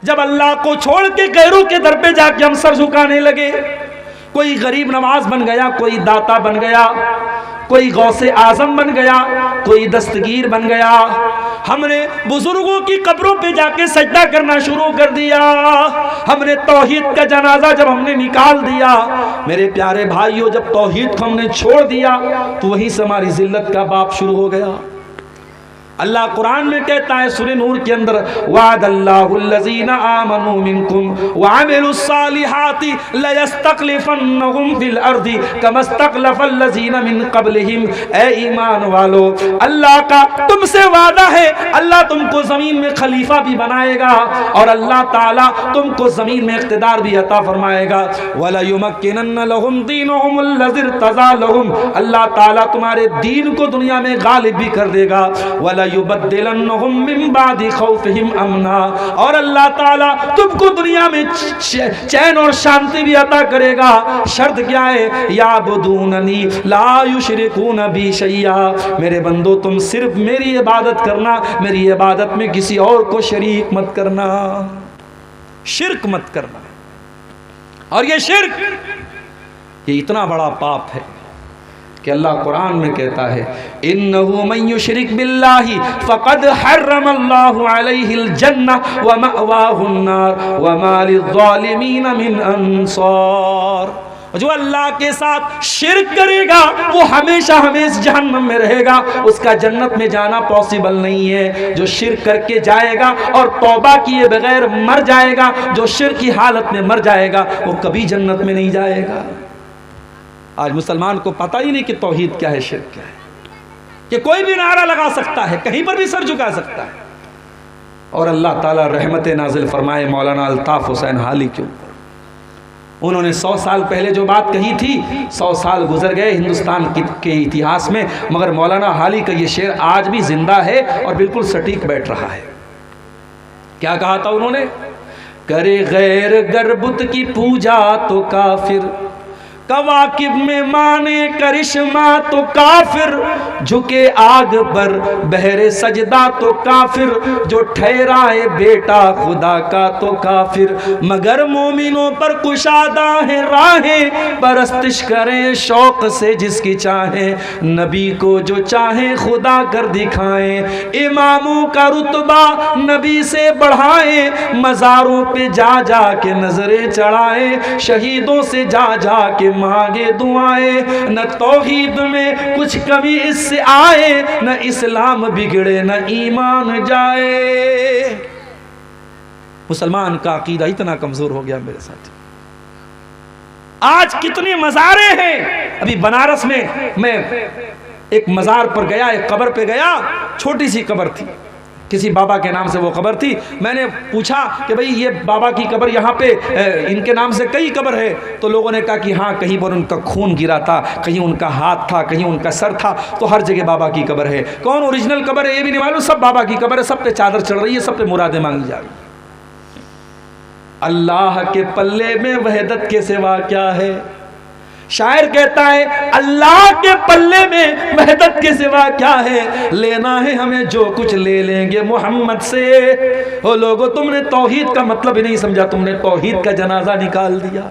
जब अल्लाह को छोड़ के गैरों के दर पे जाके हम सर झुकाने लगे, कोई गरीब नवाज बन गया, कोई दाता बन गया, कोई गौसे आजम बन गया, कोई दस्तगीर बन गया, हमने बुजुर्गों की कब्रों पे जाके सजदा करना शुरू कर दिया, हमने तौहीद का जनाजा जब हमने निकाल दिया, मेरे प्यारे भाइयों, जब तौहीद को हमने छोड़ दिया तो वहीं से हमारी जिल्लत का बाप शुरू हो गया। अल्लाह कुरान में कहता है सूरह नूर के अंदर, वादल्लाहुल्लज़ीना आमनू मिनकुम वअमिलुस्सालिहाति लयस्तखलिफन्नहुम फिल अर्दि कमस्तखलफल्लज़ीना मिन क़ब्लिहिम। ए ईमान वालो, अल्लाह का तुमसे वादा है, अल्लाह तुमको ज़मीन में खलीफा भी बनाएगा और अल्लाह ताला तुमको ज़मीन में इक़्तिदार भी अता फरमाएगा। वला युमक्किनन्ना लहुम दीनहुमुल्लज़ी इर्तज़ा लहुम, अल्लाह ताला तुम्हारे दीन को दुनिया में गालिब भी कर देगा। वला युबद्दिलन्नहुम मिन बादि खौफिहिम अमना, और अल्लाह ताला तुमको दुनिया में चैन और शांति भी अता करेगा। शर्त क्या है? याबुदूननी ला युशरिकून बी शैया, मेरे बंदो तुम सिर्फ मेरी इबादत करना, मेरी इबादत में किसी और को शरीक मत करना, शिर्क मत करना। और ये शिर्क, ये इतना बड़ा पाप है कि अल्लाह कुरान में कहता है, इन्नहु मन युशरिक बिल्लाहि फक़द हर्रमल्लाहु अलैहिल जन्नह व मअवाहुन नार व मा लिज़्ज़ालिमीन मिन अंसार। जो अल्लाह के साथ शिर्क करेगा वो हमेशा हमेशा जहन्नम में रहेगा, उसका जन्नत में जाना पॉसिबल नहीं है। जो शिर्क करके जाएगा और तौबा किए बगैर मर जाएगा, जो शिर्क की हालत में मर जाएगा, वो कभी जन्नत में नहीं जाएगा। आज मुसलमान को पता ही नहीं कि तौहीद क्या है, शिर्क क्या है, कि कोई भी नारा लगा सकता है, कहीं पर भी सर झुका सकता है। और अल्लाह ताला रहमत नाजिल फरमाए मौलाना अल्ताफ हुसैन हाली के ऊपर। उन्होंने 100 साल पहले जो बात कही थी, 100 साल गुजर गए हिंदुस्तान के इतिहास में, मगर मौलाना हाली का ये शेर आज भी जिंदा है और बिल्कुल सटीक बैठ रहा है। क्या कहा था उन्होंने? करे गैर गरबुत की पूजा तो काफिर, कवाकिब में माने करिश्मा तो काफिर, झुके आग पर बहरे सजदा तो काफिर, जो ठहराए बेटा खुदा का तो काफिर, मगर मोमिनों पर कुशादा है राहें, परस्तिश करें शौक से जिसकी चाहे, नबी को जो चाहे खुदा कर दिखाएं, इमामों का रुतबा नबी से बढ़ाएं, मज़ारों पे जा जा के नजरें चढ़ाएं, शहीदों से जा जा के मांगे दुआएं, न तौहीद में कुछ कमी इससे आए, न इस्लाम बिगड़े न ईमान जाए। मुसलमान का अकीदा इतना कमजोर हो गया मेरे साथ। आज कितने मज़ारे हैं। अभी बनारस में मैं एक मज़ार पर गया, एक कब्र पे गया, छोटी सी कब्र थी, किसी बाबा के नाम से वो कब्र थी। मैंने पूछा कि भाई ये बाबा की कब्र यहाँ पे इनके नाम से कई कब्र है, तो लोगों ने कहा कि हाँ, कहीं पर उनका खून गिरा था, कहीं उनका हाथ था, कहीं उनका सर था, तो हर जगह बाबा की कब्र है। कौन ओरिजिनल कब्र है ये भी नहीं मालूम, सब बाबा की कब्र है, सब पे चादर चढ़ रही है, सब पे मुरादें मांगी जा रही है। अल्लाह के पल्ले में वहदत के सिवा क्या है? शायर कहता है अल्लाह के पल्ले में वहदत के सिवा क्या है, लेना है हमें जो कुछ ले लेंगे मोहम्मद से। हो लोगों, तुमने तौहीद का मतलब ही नहीं समझा, तुमने तौहीद का जनाजा निकाल दिया।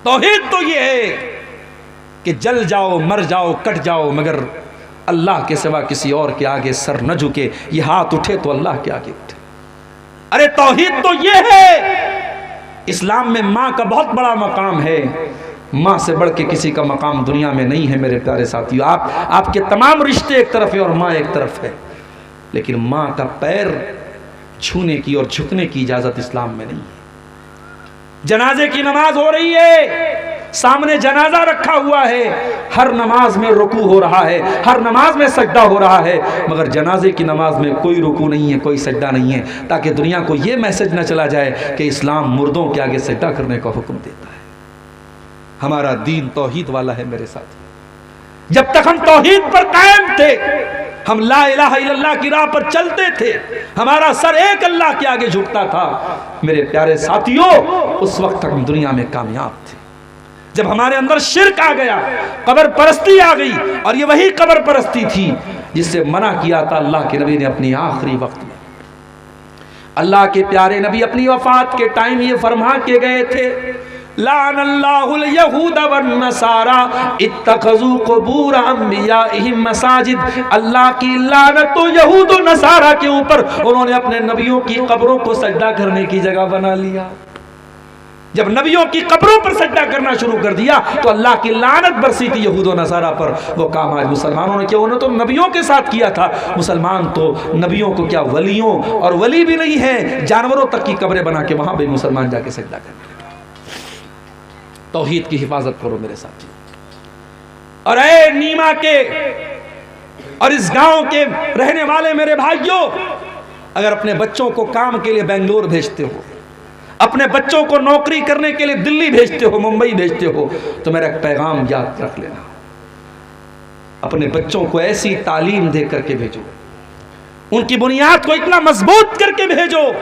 तौहीद तो ये है कि जल जाओ, मर जाओ, कट जाओ, मगर अल्लाह के सिवा किसी और के आगे सर न झुके। ये हाथ उठे तो अल्लाह के आगे उठे। अरे तौहीद तो ये है। इस्लाम में माँ का बहुत बड़ा मकाम है, माँ से बढ़ के किसी का मकाम दुनिया में नहीं है मेरे प्यारे साथियों। आपके तमाम रिश्ते एक तरफ है और माँ एक तरफ है, लेकिन माँ का पैर छूने की और झुकने की इजाज़त इस्लाम में नहीं है। जनाजे की नमाज हो रही है, सामने जनाजा रखा हुआ है, हर नमाज में रुकू हो रहा है, हर नमाज में सजदा हो रहा है, मगर जनाजे की नमाज में कोई रुकू नहीं है, कोई सजदा नहीं है, ताकि दुनिया को ये मैसेज न चला जाए कि इस्लाम मुर्दों के आगे सजदा करने का हुक्म देता है। हमारा दीन तौहीद वाला है मेरे साथ। जब तक हम तौहीद पर कायम थे, हम ला इलाहा इल्लल्लाह की राह पर चलते थे, हमारा सर एक अल्लाह के आगे झुकता था, मेरे प्यारे साथियों, उस वक्त तक हम दुनिया में कामयाब थे। जब हमारे अंदर शिर्क आ गया, कब्र परस्ती आ गई, और ये वही कब्र परस्ती थी जिससे मना किया था अल्लाह के नबी ने अपनी आखिरी वक्त में। अल्लाह के प्यारे नबी अपनी वफात के टाइम ये फरमा के गए थे, लानल्लाहुल यहूद वन नसारा इत्तखज़ू क़ुबूर अंबियाइहिम मसाजिद। अल्लाह की लानत तो यहूद और नसारा के ऊपर, उन्होंने अपने नबियों की कब्रों को सजदा करने की जगह बना लिया। जब नबियों की कब्रों पर सजदा करना शुरू कर दिया तो अल्लाह की लानत बरसी थी यहूद और नसारा पर। वो काम आज मुसलमानों ने किया, उन्होंने तो नबियों के साथ किया था। मुसलमान तो नबियों को क्या, वलियों और वली भी नहीं है, जानवरों तक की कब्रें बना के वहां भी मुसलमान जाके सजदा करते। तौहीद की हिफाजत करो मेरे साथी। और ऐ नीमा के और इस गांव के रहने वाले मेरे भाइयों, अगर अपने बच्चों को काम के लिए बेंगलोर भेजते हो, अपने बच्चों को नौकरी करने के लिए दिल्ली भेजते हो, मुंबई भेजते हो, तो मेरा एक पैगाम याद रख लेना, अपने बच्चों को ऐसी तालीम दे करके भेजो, उनकी बुनियाद को इतना मजबूत करके भेजो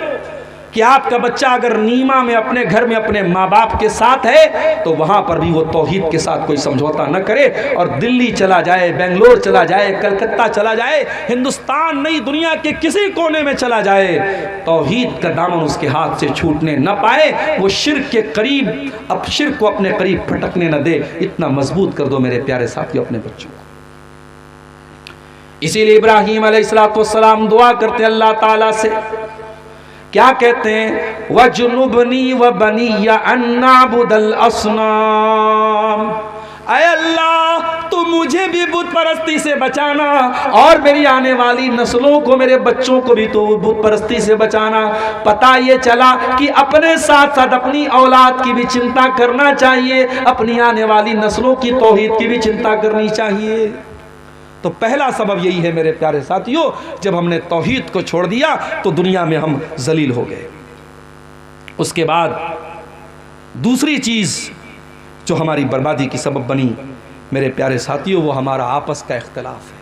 कि आपका बच्चा अगर नीमा में अपने घर में अपने माँ बाप के साथ है तो वहां पर भी वो तौहीद के साथ कोई समझौता न करे, और दिल्ली चला जाए, बेंगलोर चला जाए, कलकत्ता चला जाए, हिंदुस्तान नहीं दुनिया के किसी कोने में चला जाए, तौहीद का दामन उसके हाथ से छूटने न पाए, वो शिर्क के करीब, अब शिर्क को अपने करीब फटकने न दे। इतना मजबूत कर दो मेरे प्यारे साथियों अपने बच्चों को। इसीलिए इब्राहीम अलैहिस्सलाम दुआ करते अल्लाह ताला से, क्या कहते हैं, वजुनुबनी व बनिया अन्नाबुदल असनाम। ऐ अल्लाह तू मुझे भी बुत परस्ती से बचाना और मेरी आने वाली नस्लों को, मेरे बच्चों को भी तो बुत परस्ती से बचाना। पता ये चला कि अपने साथ साथ अपनी औलाद की भी चिंता करना चाहिए, अपनी आने वाली नस्लों की तौहीद की भी चिंता करनी चाहिए। तो पहला सबब यही है मेरे प्यारे साथियों, जब हमने तौहीद को छोड़ दिया तो दुनिया में हम जलील हो गए। उसके बाद दूसरी चीज़ जो हमारी बर्बादी की सबब बनी मेरे प्यारे साथियों, वो हमारा आपस का इख्तिलाफ है।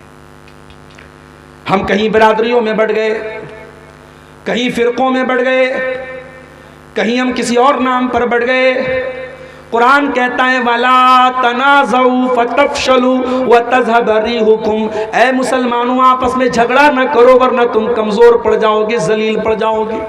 हम कहीं बिरादरियों में बढ़ गए, कहीं फ़िरक़ों में बढ़ गए, कहीं हम किसी और नाम पर बढ़ गए। कुरान कहता है वला तनाज़ऊ फतफशलू व तज़हब रिहुकुम। ऐ मुसलमानों आपस में झगड़ा न करो वरना तुम कमज़ोर पड़ जाओगे, जलील पड़ जाओगे,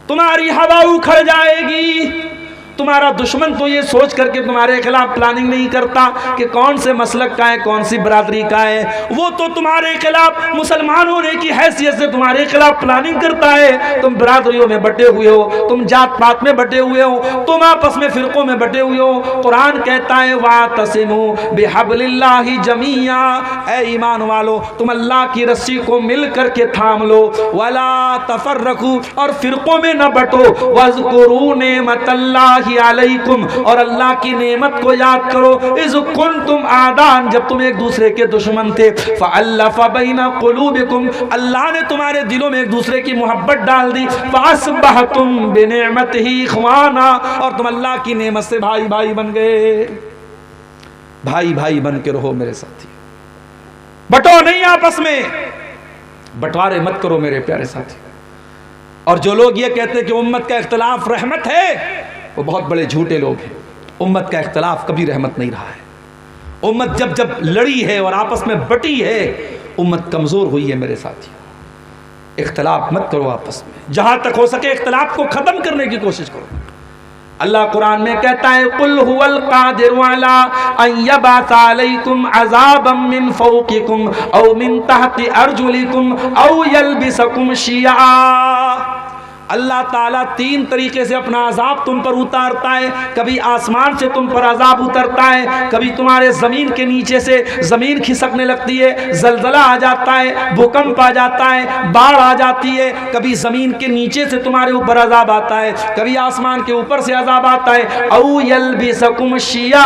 तुम्हारी हवा उखड़ जाएगी। तुम्हारा दुश्मन तो ये सोच करके तुम्हारे खिलाफ प्लानिंग नहीं करता कि कौन से मसलक का है, कौन सी बरादरी का है, वो तो तुम्हारे खिलाफ मुसलमान होने की हैसियत से तुम्हारे खिलाफ प्लानिंग करता है। तुम बरादरियों में बटे हुए हो, तुम जात पात में बटे हुए हो, तुम आपस में फिरकों में बटे हुए हो। कुरान कहता है वातसिमू बिहब्लिल्लाहि जमीया। ऐ ईमान वालो तुम अल्लाह की रस्सी को मिल करके थाम लो, वला तफर्रकू और फिरकों में न बटो, वज़कुरू नेमतल्लाह अलैकुम और अल्लाह की नेमत को याद करो। इज़ कुंतुम आदान जब तुम एक दूसरे के दुश्मन थे, फ़अल्लफ़ बैना क़ुलूबिकुम अल्लाह ने तुम्हारे दिलों में एक दूसरे की मोहब्बत डाल दी। फ़अस्बहतुम बिनिअमतिही इख़वाना और तुम अल्लाह की नेमत से भाई भाई बन गए। भाई भाई बन के रहो मेरे साथी, बटो नहीं आपस में, बंटवारे मत करो मेरे प्यारे साथी। और जो लोग ये कहते हैं कि उम्मत का इख्तिलाफ रहमत है, वो बहुत बड़े झूठे लोग हैं। उम्मत का इख्तिलाफ कभी रहमत नहीं रहा है। उम्मत जब जब लड़ी है और आपस में बटी है, उम्मत कमज़ोर हुई है मेरे साथी। इख्तिलाफ मत करो आपस में, जहाँ तक हो सके इख्तिलाफ को ख़त्म करने की कोशिश करो। अल्लाह कुरान में कहता है कुल हुवल कादिरु अला अन यबअसा अलैकुम अज़ाबम मिन फौकिकुम औ मिन तहति अर्जुलिकुम औ यल्बिसकुम शिया। अल्लाह ताला तीन तरीके से अपना अजाब तुम पर उतारता है। कभी आसमान से तुम पर अजाब उतरता है, कभी तुम्हारे ज़मीन के नीचे से ज़मीन खिसकने लगती है, ज़लज़ला आ जाता है, भूकंप आ जाता है, बाढ़ आ जाती है। कभी ज़मीन के नीचे से तुम्हारे ऊपर अजाब आता है, कभी आसमान के ऊपर से अजाब आता है। औ यल्बिसकुम शिया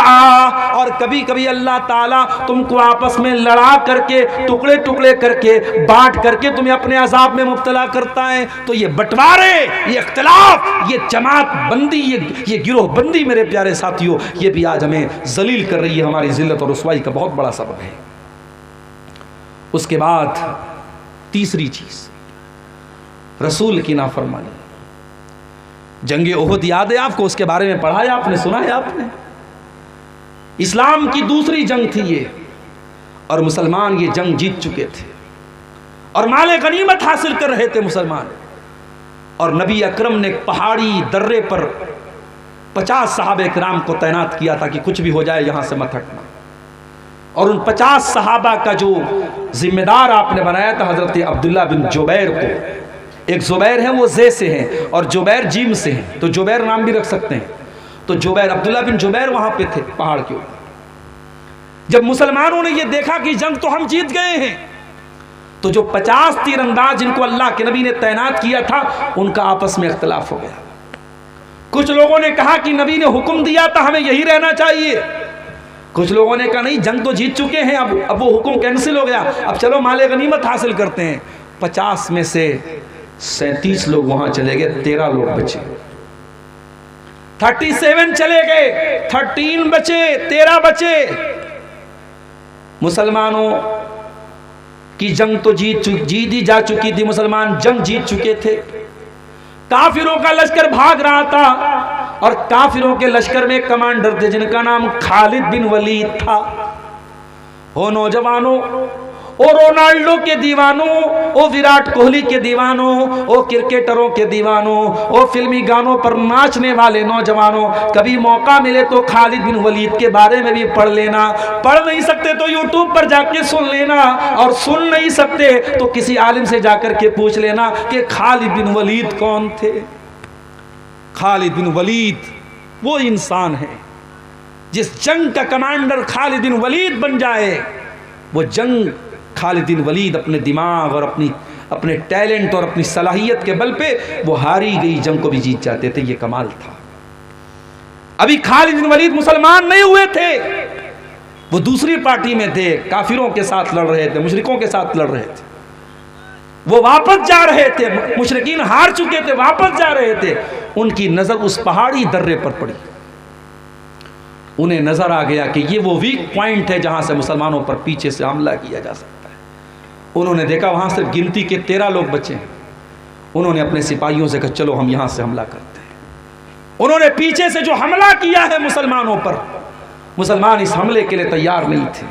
और कभी कभी अल्लाह ताला तुमको आपस में लड़ा करके, टुकड़े टुकड़े करके, बांट करके तुम्हें अपने अजाब में मुब्तला करता है। तो ये बंटवारे, ये इख्तिलाफ, ये जमात बंदी, ये गिरोह बंदी मेरे प्यारे साथियों, ये भी आज हमें जलील कर रही है, हमारी जिल्लत और रुसवाई का बहुत बड़ा सबब है। उसके बाद तीसरी चीज रसूल की नाफरमानी। जंगे ओहद याद है आपको? उसके बारे में पढ़ा है आपने, सुना है आपने? इस्लाम की दूसरी जंग थी ये, और मुसलमान ये जंग जीत चुके थे और माले गनीमत हासिल कर रहे थे मुसलमान। और नबी अकरम ने पहाड़ी दर्रे पर 50 सहाबे किराम को तैनात किया था कि कुछ भी हो जाए यहाँ से मत हटना। और उन 50 सहाबा का जो जिम्मेदार आपने बनाया था हज़रत अब्दुल्ला बिन जुबैर को। एक जुबैर है वो जे से हैं और जुबैर जीम से हैं, तो जुबैर नाम भी रख सकते हैं। तो जुबैर, अब्दुल्ला बिन जुबैर वहाँ पे थे पहाड़ के ऊपर। जब मुसलमानों ने ये देखा कि जंग तो हम जीत गए हैं, तो जो 50 तीरंदाज जिनको अल्लाह के नबी ने तैनात किया था उनका आपस में इख्तिलाफ हो गया। कुछ लोगों ने कहा कि नबी ने हुक्म दिया था हमें यही रहना चाहिए, कुछ लोगों ने कहा नहीं जंग तो जीत चुके हैं, अब वो हुक्म कैंसिल हो गया, अब चलो माले गनीमत हासिल करते हैं। 50 में से 37 लोग वहां चले गए, 13 लोग बचे। 37 चले गए, 13 बचे, 13 बचे। मुसलमानों की जंग तो जीत ही जा चुकी थी, मुसलमान जंग जीत चुके थे। काफिरों का लश्कर भाग रहा था और काफिरों के लश्कर में कमांडर थे जिनका नाम खालिद बिन वलीद था। ओ नौजवानों, ओ रोनाल्डो के दीवानों, ओ विराट कोहली के दीवानों, ओ क्रिकेटरों के दीवानों, ओ फिल्मी गानों पर नाचने वाले नौजवानों, कभी मौका मिले तो खालिद बिन वलीद के बारे में भी पढ़ लेना। पढ़ नहीं सकते तो यूट्यूब पर जाके सुन लेना, और सुन नहीं सकते तो किसी आलिम से जाकर के पूछ लेना कि खालिद बिन वलीद कौन थे। खालिद बिन वलीद वो इंसान है जिस जंग का कमांडर खालिद बिन वलीद बन जाए, वो जंग खालिद बिन वलीद अपने दिमाग और अपने टैलेंट और अपनी सलाहियत के बल पे वो हारी गई जंग को भी जीत जाते थे। ये कमाल था। अभी खालिद बिन वलीद मुसलमान नहीं हुए थे, वो दूसरी पार्टी में थे, काफिरों के साथ लड़ रहे थे, मुशरिकों के साथ लड़ रहे थे। वो वापस जा रहे थे, मुशरिकीन हार चुके थे, वापस जा रहे थे। उनकी नजर उस पहाड़ी दर्रे पर पड़ी। उन्हें नजर आ गया कि ये वो वीक पॉइंट है जहां से मुसलमानों पर पीछे से हमला किया जा सकता है। उन्होंने देखा वहां सिर्फ गिनती के 13 लोग बचे हैं। उन्होंने अपने सिपाहियों से कहा चलो हम यहां से हमला करते हैं। उन्होंने पीछे से जो हमला किया है मुसलमानों पर, मुसलमान इस हमले के लिए तैयार नहीं थे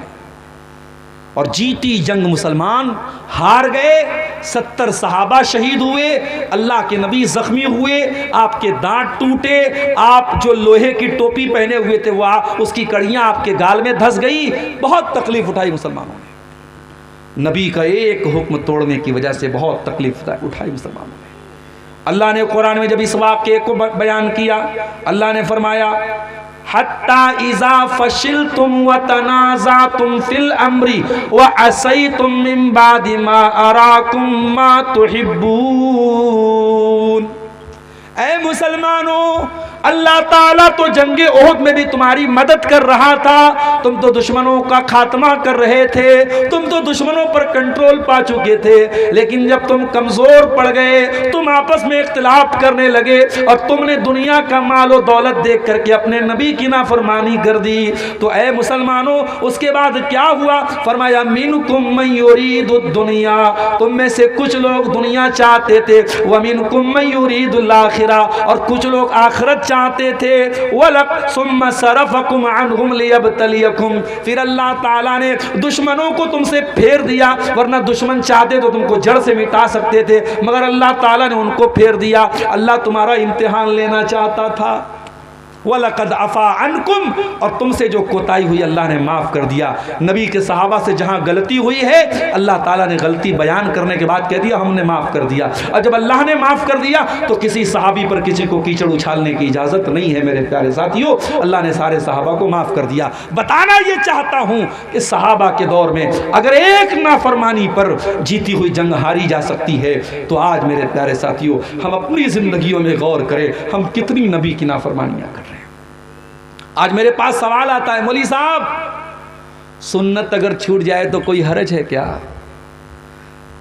और जीती जंग मुसलमान हार गए। 70 सहाबा शहीद हुए, अल्लाह के नबी जख्मी हुए, आपके दांत टूटे, आप जो लोहे की टोपी पहने हुए थे वो उसकी कड़ियां आपके गाल में धंस गई। बहुत तकलीफ उठाई मुसलमानों ने। नबी का एक हुक्म तोड़ने की वजह से बहुत तकलीफ उठाई मुसलमानों ने। अल्लाह ने कुरान में जब इस वाक़े को बयान किया, अल्लाह ने फरमाया हत्ता इज़ा फशिलतुम व तनाज़अतुम फिल अम्री व असैतुम मिन बादि मा अराकुम मा तुहिब्बून। ऐ मुसलमानों, अल्लाह ताला तो जंगे ओहद में भी तुम्हारी मदद कर रहा था। तुम तो दुश्मनों का खात्मा कर रहे थे, तुम तो दुश्मनों पर कंट्रोल पा चुके थे, लेकिन जब तुम कमजोर पड़ गए, तुम आपस में इख्तिलाफ करने लगे और तुमने दुनिया का मालो दौलत देख करके अपने नबी की नाफरमानी कर दी। तो ऐ मुसलमानों, उसके बाद क्या हुआ? फरमाया मिनकुम मन युरीदुद दुनिया, तुम में से कुछ लोग दुनिया चाहते थे, व मिनकुम मन युरीदुल आखिरा, और कुछ लोग आखिरत चाहते थे। वलक सुम्मा सरफकुम अन्हुम लियब्तलियकुम, फिर अल्लाह ताला ने दुश्मनों को तुमसे फेर दिया, वरना दुश्मन चाहते तो तुमको जड़ से मिटा सकते थे, मगर अल्लाह ताला ने उनको फेर दिया। अल्लाह तुम्हारा इम्तिहान लेना चाहता था। वलक़द अफ़ा अन्कुम, और तुमसे जो कोताही हुई अल्लाह ने माफ़ कर दिया। नबी के सहाबा से जहाँ गलती हुई है, अल्लाह ताला ने गलती बयान करने के बाद कह दिया हमने माफ़ कर दिया। और जब अल्लाह ने माफ़ कर दिया तो किसी सहाबी पर किसी को कीचड़ उछालने की इजाज़त नहीं है। मेरे प्यारे साथियों, अल्लाह ने सारे सहाबा को माफ़ कर दिया। बताना ये चाहता हूँ कि सहाबा के दौर में अगर एक नाफरमानी पर जीती हुई जंग हारी जा सकती है, तो आज मेरे प्यारे साथियों हम अपनी ज़िंदगियों में गौर करें, हम कितनी नबी की नाफरमानियाँ कर रहे हैं। आज मेरे पास सवाल आता है, मौली साहब सुन्नत अगर छूट जाए तो कोई हरज है क्या?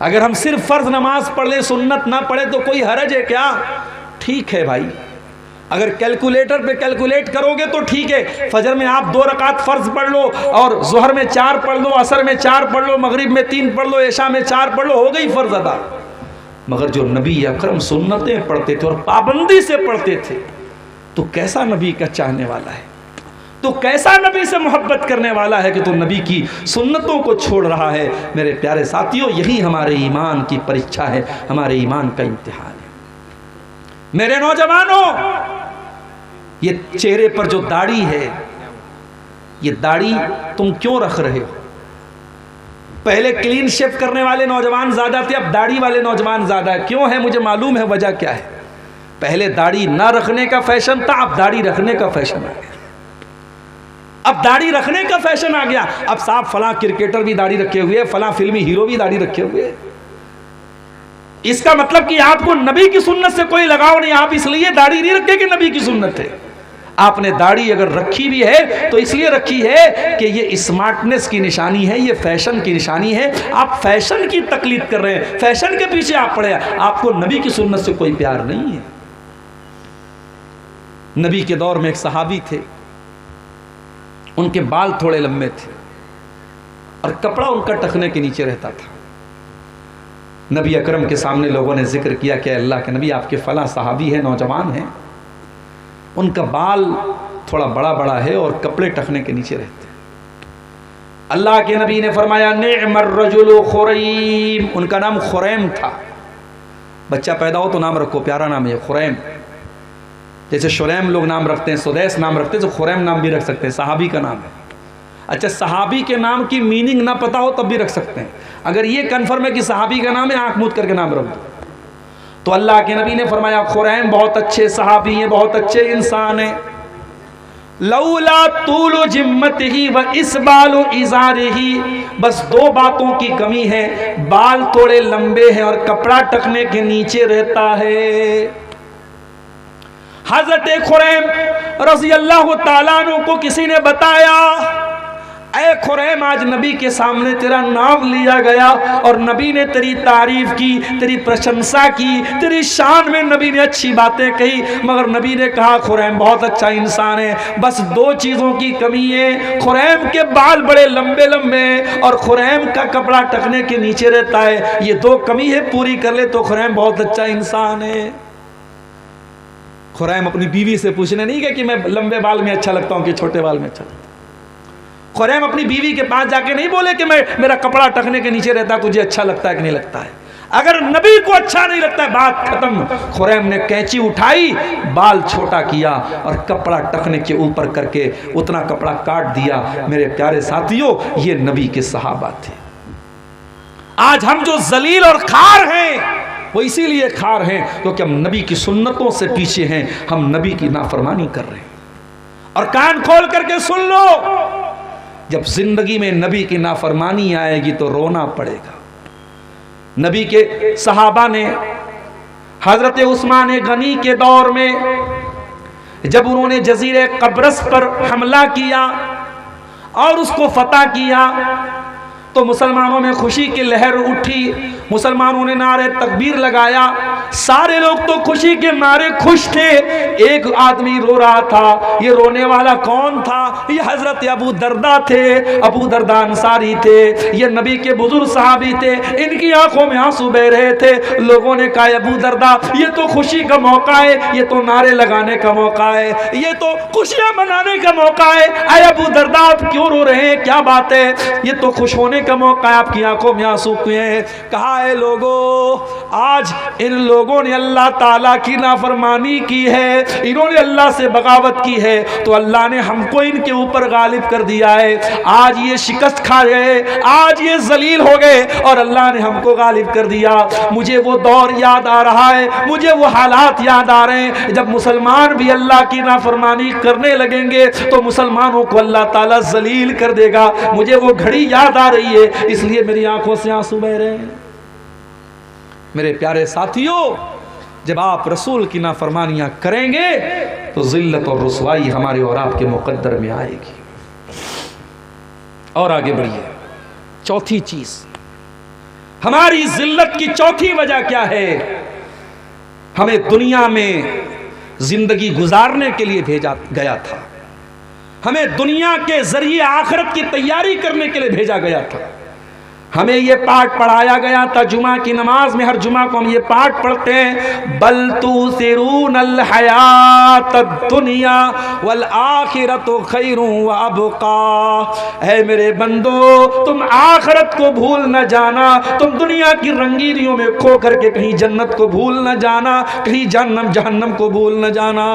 अगर हम सिर्फ फर्ज नमाज पढ़ लें, सुन्नत ना पढ़े तो कोई हरज है क्या? ठीक है भाई, अगर कैलकुलेटर पे कैलकुलेट करोगे तो ठीक है। फजर में आप 2 रकात फर्ज पढ़ लो, और जोहर में 4 पढ़ लो, असर में 4 पढ़ लो, मगरिब में 3 पढ़ लो, इशा में 4 पढ़ लो, हो गई फर्ज अदा। मगर जो नबी अकरम सुन्नतें पढ़ते थे और पाबंदी से पढ़ते थे, तो कैसा नबी का चाहने वाला है, तो कैसा नबी से मोहब्बत करने वाला है कि तो नबी की सुन्नतों को छोड़ रहा है। मेरे प्यारे साथियों, यही हमारे ईमान की परीक्षा है, हमारे ईमान का इम्तिहान है। मेरे नौजवानों, ये चेहरे पर जो दाढ़ी है, ये दाढ़ी तुम क्यों रख रहे हो? पहले क्लीन शेव करने वाले नौजवान ज्यादा थे, अब दाढ़ी वाले नौजवान ज्यादा है। क्यों है? मुझे मालूम है वजह क्या है। पहले दाढ़ी ना रखने का फैशन था, अब दाढ़ी रखने का फैशन आ गया। अब दाढ़ी रखने का फैशन आ गया। अब साहब फला क्रिकेटर भी दाढ़ी रखे हुए, फला फिल्मी हीरो भी दाढ़ी रखे हुए। इसका मतलब कि आपको नबी की सुन्नत से कोई लगाव नहीं, आप इसलिए दाढ़ी नहीं रखे कि नबी की सुन्नत है। आपने दाढ़ी अगर रखी भी है तो इसलिए रखी है कि ये स्मार्टनेस की निशानी है, ये फैशन की निशानी है। आप फैशन की तकलीद कर रहे हैं, फैशन के पीछे आप पड़े, आपको नबी की सुन्नत से कोई प्यार नहीं है। नबी के दौर में एक सहाबी थे, उनके बाल थोड़े लंबे थे और कपड़ा उनका टखने के नीचे रहता था। नबी अकरम के सामने लोगों ने जिक्र किया कि अल्लाह के नबी, आपके फला सहाबी है, नौजवान हैं, उनका बाल थोड़ा बड़ा बड़ा है और कपड़े टखने के नीचे रहते हैं। अल्लाह के नबी ने फरमाया, निअमर रजुलु खुरैम, उनका नाम खुरैम था। बच्चा पैदा हो तो नाम रखो, प्यारा नाम है खुरैम। जैसे शुरैम लोग नाम रखते हैं, सुदैस नाम रखते हैं, तो खुरैम नाम भी रख सकते हैं, सहाबी का नाम है। अच्छा, सहाबी के नाम की मीनिंग ना पता हो तब भी रख सकते हैं। अगर ये कन्फर्म है कि सहाबी का नाम है, आंख मूंद करके नाम रख दो। तो अल्लाह के नबी ने फरमाया, खुरैम बहुत अच्छे सहाबी हैं, बहुत अच्छे इंसान हैं। लौला तूलु जिम्मतिही व इसबालु इज़ारिही, बस दो बातों की कमी है, बाल थोड़े लंबे हैं और कपड़ा टखने के नीचे रहता है। हजरत खुरैम रज़ी अल्लाह ताला अन्हु को किसी ने बताया, ऐ खुरैम, आज नबी के सामने तेरा नाम लिया गया और नबी ने तेरी तारीफ की, तेरी प्रशंसा की, तेरी शान में नबी ने अच्छी बातें कही, मगर नबी ने कहा खुरैम बहुत अच्छा इंसान है, बस दो चीज़ों की कमी है, खुरैम के बाल बड़े लंबे लंबे और खुरैम का कपड़ा टखने के नीचे रहता है, ये दो कमी है, पूरी कर ले तो खुरैम बहुत अच्छा इंसान है। खुरैम अपनी बीवी से पूछने नहीं गया कि मैं लंबे बाल में अच्छा लगता हूँ कि छोटे बाल में अच्छा लगता हूँ। खुरैम अपनी बीवी के पास जाके नहीं बोले कि मेरा कपड़ा टखने के नीचे रहता है, तुझे अच्छा लगता है कि नहीं लगता है। अगर नबी को अच्छा नहीं लगता है, बात खत्म। खुरैम ने कैंची उठाई, बाल छोटा किया और कपड़ा टखने के ऊपर करके उतना कपड़ा काट दिया। मेरे प्यारे साथियों, ये नबी के सहाबा थे। आज हम जो जलील और खार हैं, वो इसीलिए खार हैं क्योंकि हम नबी की सुन्नतों से पीछे हैं, हम नबी की नाफरमानी कर रहे हैं। और कान खोल करके सुन लो, जब जिंदगी में नबी की नाफरमानी आएगी तो रोना पड़ेगा। नबी के सहाबा ने हजरत उस्मान गनी के दौर में जब उन्होंने जजीरे कब्रस पर हमला किया और उसको फतह किया तो मुसलमानों में खुशी की लहर उठी, मुसलमानों ने नारे तकबीर लगाया, सारे लोग तो खुशी के मारे खुश थे। एक आदमी रो रहा था, ये रोने वाला कौन था? ये हजरत अबू दरदा थे। अबू दरदा अंसारी थे, ये नबी के बुजुर्ग सहाबी थे, इनकी आंखों में आंसू बह रहे थे। लोगों ने कहा, अबू दरदा, ये तो खुशी का मौका है, ये तो नारे लगाने का मौका है, ये तो खुशियां मनाने का मौका है। अरे अबू दरदा, आप क्यों रो रहे हैं? क्या बात है? ये तो खुश होने का मौका है, आपकी आंखों में आंसू क्यों हैं? कहा है, लोगों, आज इन लोगों ने अल्लाह ताला की नाफरमानी की है, इन्होंने अल्लाह से बगावत की है, तो अल्लाह ने हमको इनके ऊपर गालिब कर दिया है। आज ये शिकस्त खा गए, आज ये जलील हो गए और अल्लाह ने हमको गालिब कर दिया। मुझे वो दौर याद आ रहा है, मुझे वो हालात याद आ रहे हैं जब मुसलमान भी अल्लाह की नाफरमानी करने लगेंगे तो मुसलमानों को अल्लाह ताला जलील कर देगा। मुझे वो घड़ी याद आ रही है, इसलिए मेरी आंखों से आंसू बह रहे हैं। मेरे प्यारे साथियों, जब आप रसूल की नाफरमानियां करेंगे तो जिल्लत और रुसवाई हमारे और आपके मुकद्दर में आएगी। और आगे बढ़िए, चौथी चीज, हमारी जिल्लत की चौथी वजह क्या है? हमें दुनिया में जिंदगी गुजारने के लिए भेजा गया था, हमें दुनिया के जरिए आखिरत की तैयारी करने के लिए भेजा गया था। हमें ये पाठ पढ़ाया गया था जुमा की नमाज में, हर जुमा को हम ये पाठ पढ़ते हैं, बल तुसिरूनल हयातद दुनिया वल आखिरतु खैरुन व अबका। है मेरे बंदो, तुम आखिरत को भूल न जाना, तुम दुनिया की रंगीनियों में खो करके कहीं जन्नत को भूल न जाना, कहीं जहन्नम को भूल न जाना।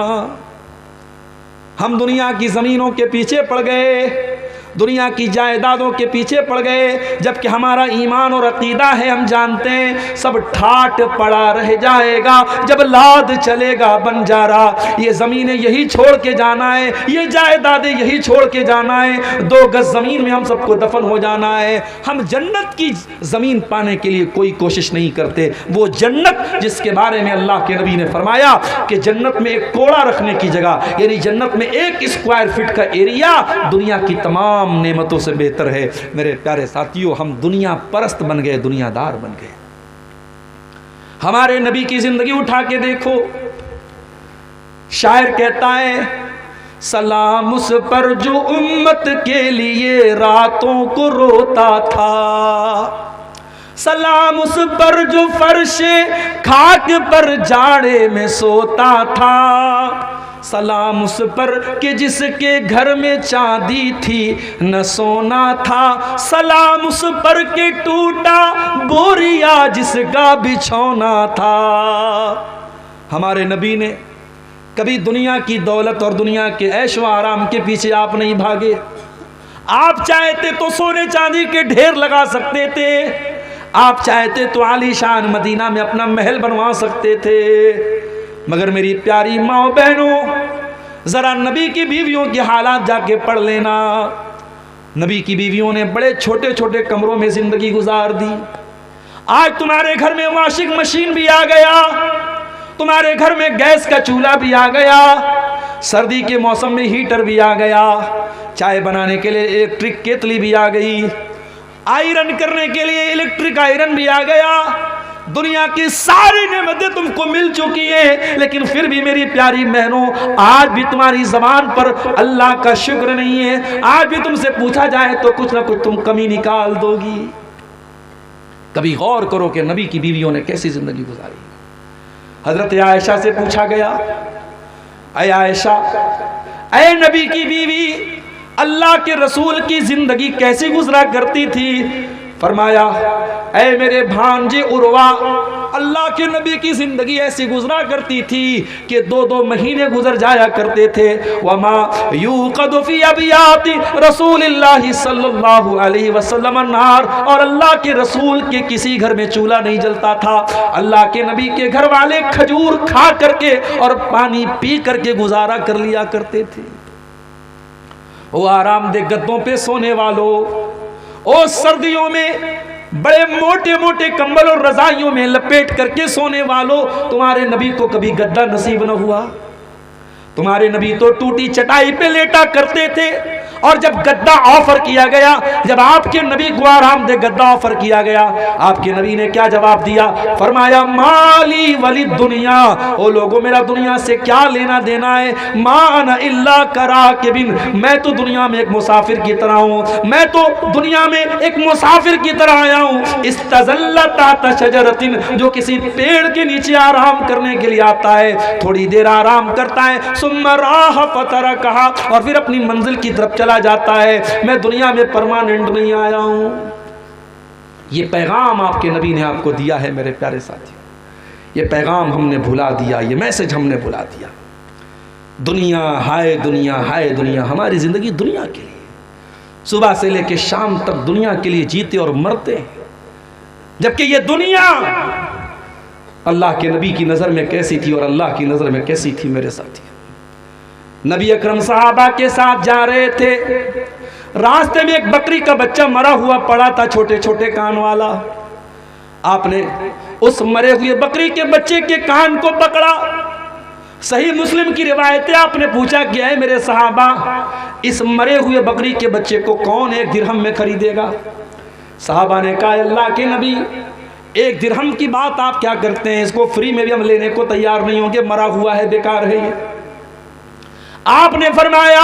हम दुनिया की जमीनों के पीछे पड़ गए, दुनिया की जायदादों के पीछे पड़ गए, जबकि हमारा ईमान और अकीदा है, हम जानते हैं सब ठाट पड़ा रह जाएगा जब लाद चलेगा बंजारा। ये ज़मीनें यही छोड़ के जाना है, ये जायदादें यही छोड़ के जाना है, 2 गज ज़मीन में हम सबको दफन हो जाना है। हम जन्नत की ज़मीन पाने के लिए कोई कोशिश नहीं करते, वो जन्नत जिसके बारे में अल्लाह के नबी ने फरमाया कि जन्नत में एक कोड़ा रखने की जगह, यानी जन्नत में 1 स्क्वायर फीट का एरिया दुनिया की तमाम नेमतों से बेहतर है। मेरे प्यारे साथियों, हम दुनिया परस्त बन गए, दुनियादार बन गए। हमारे नबी की जिंदगी उठा के देखो, शायर कहता है, सलाम उस पर जो उम्मत के लिए रातों को रोता था, सलाम उस पर जो फर्शे खाक पर जाड़े में सोता था, सलाम उस पर कि जिसके घर में चांदी थी न सोना था, सलाम उस पर कि टूटा बोरिया जिसका बिछौना था। हमारे नबी ने कभी दुनिया की दौलत और दुनिया के ऐशो आराम के पीछे आप नहीं भागे। आप चाहते तो सोने चांदी के ढेर लगा सकते थे, आप चाहते तो आलीशान मदीना में अपना महल बनवा सकते थे, मगर मेरी प्यारी माँ बहनों, जरा नबी की बीवियों के हालात जाके पढ़ लेना। नबी की बीवियों ने बड़े छोटे छोटे कमरों में जिंदगी गुजार दी। आज तुम्हारे घर में वॉशिंग मशीन भी आ गया, तुम्हारे घर में गैस का चूल्हा भी आ गया, सर्दी के मौसम में हीटर भी आ गया, चाय बनाने के लिए इलेक्ट्रिक केतली भी आ गई, आयरन करने के लिए इलेक्ट्रिक आयरन भी आ गया। दुनिया की सारी नेमतें तुमको मिल चुकी है, लेकिन फिर भी मेरी प्यारी बहनों, आज भी तुम्हारी जबान पर अल्लाह का शुक्र नहीं है। आज भी तुमसे पूछा जाए तो कुछ ना कुछ तुम कमी निकाल दोगी। कभी गौर करो कि नबी की बीवियों ने कैसी जिंदगी गुजारी। हजरत आयशा से पूछा गया, अय आयशा, अय नबी की बीवी, अल्लाह के रसूल की जिंदगी कैसी गुजरा करती थी? फरमाया, ऐ मेरे भांजे उर्वा, अल्लाह के नबी की जिंदगी ऐसी गुजरा करती थी कि 2-2 महीने गुजर जाया करते थे। वमा यूक़दु फी अबियाति रसूलिल्लाहि सल्लल्लाहु अलैहि वसल्लम अन्नार, और अल्लाह के रसूल के किसी घर में चूल्हा नहीं जलता था। अल्लाह के नबी के घर वाले खजूर खा करके और पानी पी करके गुजारा कर लिया करते थे। वो आरामदेह गद्दों पे सोने वालों, ओ सर्दियों में बड़े मोटे मोटे कंबल और रजाइयों में लपेट करके सोने वालों, तुम्हारे नबी को कभी गद्दा नसीब न हुआ। तुम्हारे नबी तो टूटी चटाई पे लेटा करते थे, और जब गद्दा ऑफर किया गया, जब आपके नबी को आरामदेह गद्दा ऑफर किया गया, आपके नबी ने क्या जवाब दिया? फरमाया, माली वली दुनिया, ओ लोगों मेरा दुनिया से क्या लेना देना है। मान इल्ला करा के बिन, मैं तो दुनिया में एक मुसाफिर की तरह हूँ, मैं तो दुनिया में एक मुसाफिर की तरह आया हूँ। इस्तज़ल्लता तशजरतिन, जो किसी पेड़ के नीचे आराम करने के लिए आता है, थोड़ी देर आराम करता है, सुम्मा राह फतरा कहा, और फिर अपनी मंजिल की तरफ चला जाता है। मैं दुनिया में परमानेंट नहीं आया हूं। ये पैगाम आपके नबी ने आपको दिया है मेरे प्यारे साथी, ये पैगाम हमने भुला दिया, ये मैसेज हमने भुला दिया। दुनिया हाय दुनिया, हाय दुनिया, हमारी जिंदगी दुनिया के लिए, सुबह से लेकर शाम तक दुनिया के लिए जीते और मरते हैं, जबकि ये दुनिया अल्लाह के नबी की नज़र में कैसी थी और अल्लाह की नज़र में कैसी थी मेरे साथी। नबी अकरम सहाबा के साथ जा रहे थे, रास्ते में एक बकरी का बच्चा मरा हुआ पड़ा था, छोटे छोटे कान वाला। आपने उस मरे हुए बकरी के बच्चे के कान को पकड़ा। सही मुस्लिम की रिवायत है, आपने पूछा कि है मेरे सहाबा, इस मरे हुए बकरी के बच्चे को कौन 1 दिरहम में खरीदेगा? सहाबा ने कहा, अल्लाह के नबी, 1 दिरहम की बात आप क्या करते हैं, इसको फ्री में भी हम लेने को तैयार नहीं होंगे, मरा हुआ है, बेकार है ये। आपने फरमाया,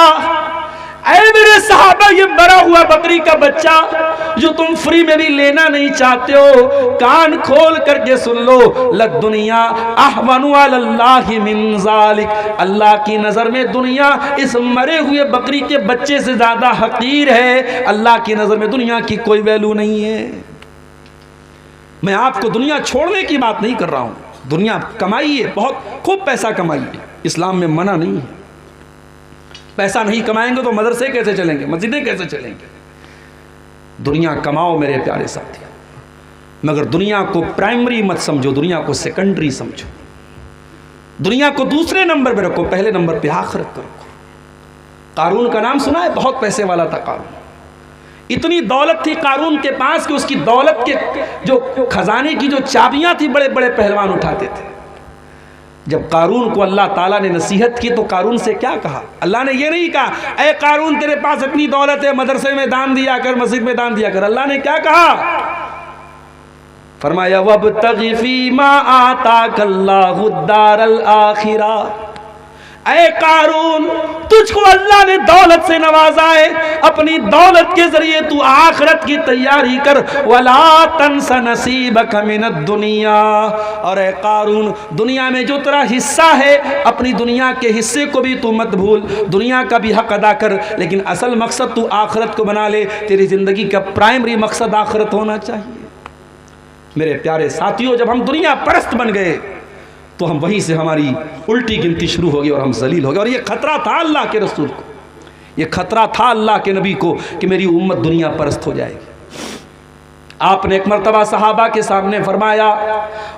ऐ मेरे सहाबा, ये मरा हुआ बकरी का बच्चा जो तुम फ्री में भी लेना नहीं चाहते हो, कान खोल करके सुन लो, लग दुनिया अहवनु अलल्लाहि मिन ज़ालिक, अल्लाह की नजर में दुनिया इस मरे हुए बकरी के बच्चे से ज्यादा हकीर है। अल्लाह की नजर में दुनिया की कोई वैल्यू नहीं है। मैं आपको दुनिया छोड़ने की बात नहीं कर रहा हूं, दुनिया कमाइए, बहुत खूब पैसा कमाइए, इस्लाम में मना नहीं है। पैसा नहीं कमाएंगे तो मदरसे कैसे चलेंगे, मस्जिदें कैसे चलेंगे? दुनिया कमाओ मेरे प्यारे साथी, मगर दुनिया को प्राइमरी मत समझो, दुनिया को सेकेंडरी समझो, दुनिया को दूसरे नंबर पे रखो, पहले नंबर पे आखिरत को रखो। कारून का नाम सुना है? बहुत पैसे वाला था कारून, इतनी दौलत थी कारून के पास कि उसकी दौलत के जो खजाने की जो चाबियां थी बड़े बड़े पहलवान उठाते थे। जब कारून को अल्लाह ताला ने नसीहत की तो कारून से क्या कहा? अल्लाह ने ये नहीं कहा ऐ कारून तेरे पास इतनी दौलत है, मदरसे में दान दिया कर, मस्जिद में दान दिया कर। अल्लाह ने क्या कहा? फरमाया वब्तगी फीमा आताकल्लाहु दारल आखिरा, ऐ कारून तुझको अल्लाह ने दौलत से नवाजा है, अपनी दौलत के जरिए तू आखिरत की तैयारी कर। वला तंस नसीबक मिनद दुनिया, और ऐ कारून दुनिया में जो तेरा हिस्सा है अपनी दुनिया के हिस्से को भी तू मत भूल, दुनिया का भी हक अदा कर, लेकिन असल मकसद तू आखिरत को बना ले। तेरी जिंदगी का प्राइमरी मकसद आखिरत होना चाहिए। मेरे प्यारे साथियों, जब हम दुनिया परस्त बन गए तो हम वहीं से हमारी उल्टी गिनती शुरू हो गई और हम जलील हो गए। और ये खतरा था अल्लाह के रसूल को, ये खतरा था अल्लाह के नबी को कि मेरी उम्मत दुनिया परस्त हो जाएगी। आपने एक मर्तबा सहाबा के सामने फरमाया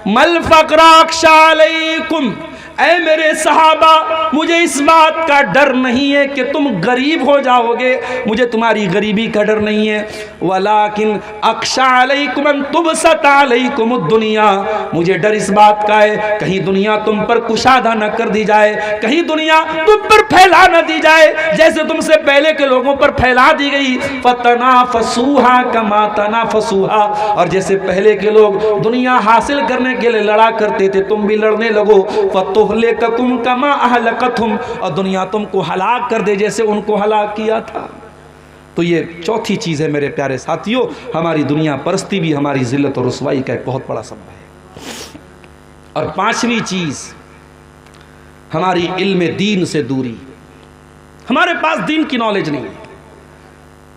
मल फक़रा अख्शा अलैकुम, ऐ मेरे सहाबा मुझे इस बात का डर नहीं है कि तुम गरीब हो जाओगे, मुझे तुम्हारी गरीबी का डर नहीं है। वलाकिन अख्शा अलैकुम अन तुबसत अलैकुम दुनिया, मुझे डर इस बात का है कहीं दुनिया तुम पर कुशादा न कर दी जाए, कहीं दुनिया तुम पर फैला न दी जाए जैसे तुमसे पहले के लोगों पर फैला दी गई। फतनाफसूहा कमा तनाफसूहा, और जैसे पहले के लोग दुनिया हासिल करने के लिए लड़ा करते थे तुम भी लड़ने लगो। फतुहलिकुम कमा अहलकतहुम, और दुनिया तुमको हलाक कर दे जैसे उनको हलाक किया था। तो ये चौथी चीज़ है मेरे प्यारे साथियों, हमारी दुनिया परस्ती भी हमारी जिल्लत और रुसवाई का एक बहुत बड़ा सबब है। और पांचवी चीज़ हमारी इल्म दीन से दूरी, हमारे पास दीन की नॉलेज नहीं है।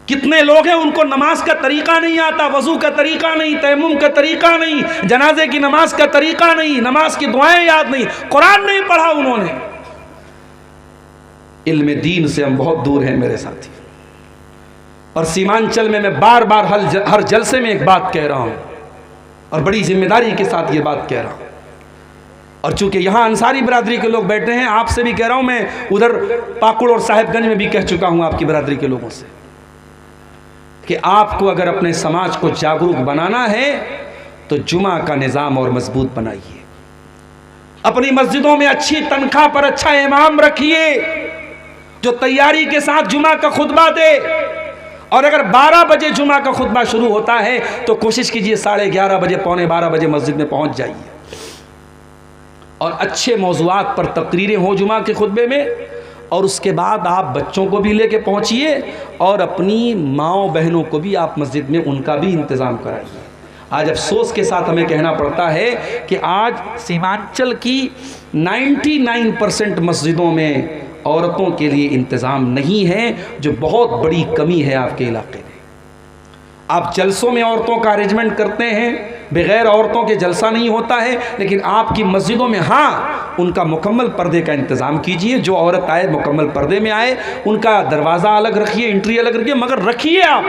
कितने लोग हैं उनको नमाज का तरीका नहीं आता, वजू का तरीका नहीं, तयम्मुम का तरीका नहीं, जनाजे की नमाज का तरीका नहीं, नमाज की दुआएं याद नहीं, कुरान नहीं पढ़ा उन्होंने। इल्म दीन से हम बहुत दूर हैं मेरे साथी। और सीमांचल में मैं बार बार हर जलसे में एक बात कह रहा हूं और बड़ी जिम्मेदारी के साथ ये बात कह रहा हूं। और चूंकि यहाँ अंसारी बरादरी के लोग बैठे हैं, आपसे भी कह रहा हूं, मैं उधर पाकुड़ और साहिबगंज में भी कह चुका हूं आपकी बरादरी के लोगों से कि आपको अगर अपने समाज को जागरूक बनाना है तो जुमा का निज़ाम और मजबूत बनाइए। अपनी मस्जिदों में अच्छी तनख्वाह पर अच्छा इमाम रखिए जो तैयारी के साथ जुमा का खुतबा दे। और अगर 12 बजे जुमा का खुतबा शुरू होता है तो कोशिश कीजिए 11:30 बजे, पौने 12 बजे मस्जिद में पहुंच जाइए और अच्छे मौज़ूआत पर तकरीरें हो जुमा के खुतबे में। और उसके बाद आप बच्चों को भी लेके पहुंचिए और अपनी माओ बहनों को भी आप मस्जिद में उनका भी इंतज़ाम कराइए। आज अफसोस के साथ हमें कहना पड़ता है कि आज सीमांचल की 99% मस्जिदों में औरतों के लिए इंतज़ाम नहीं है, जो बहुत बड़ी कमी है आपके इलाके में। आप जलसों में औरतों का अरेंजमेंट करते हैं, बगैर औरतों के जलसा नहीं होता है, लेकिन आपकी मस्जिदों में हाँ उनका मुकम्मल पर्दे का इंतज़ाम कीजिए। जो औरत आए मुकम्मल पर्दे में आए, उनका दरवाज़ा अलग रखिए, एंट्री अलग रखिए, मगर रखिए आप।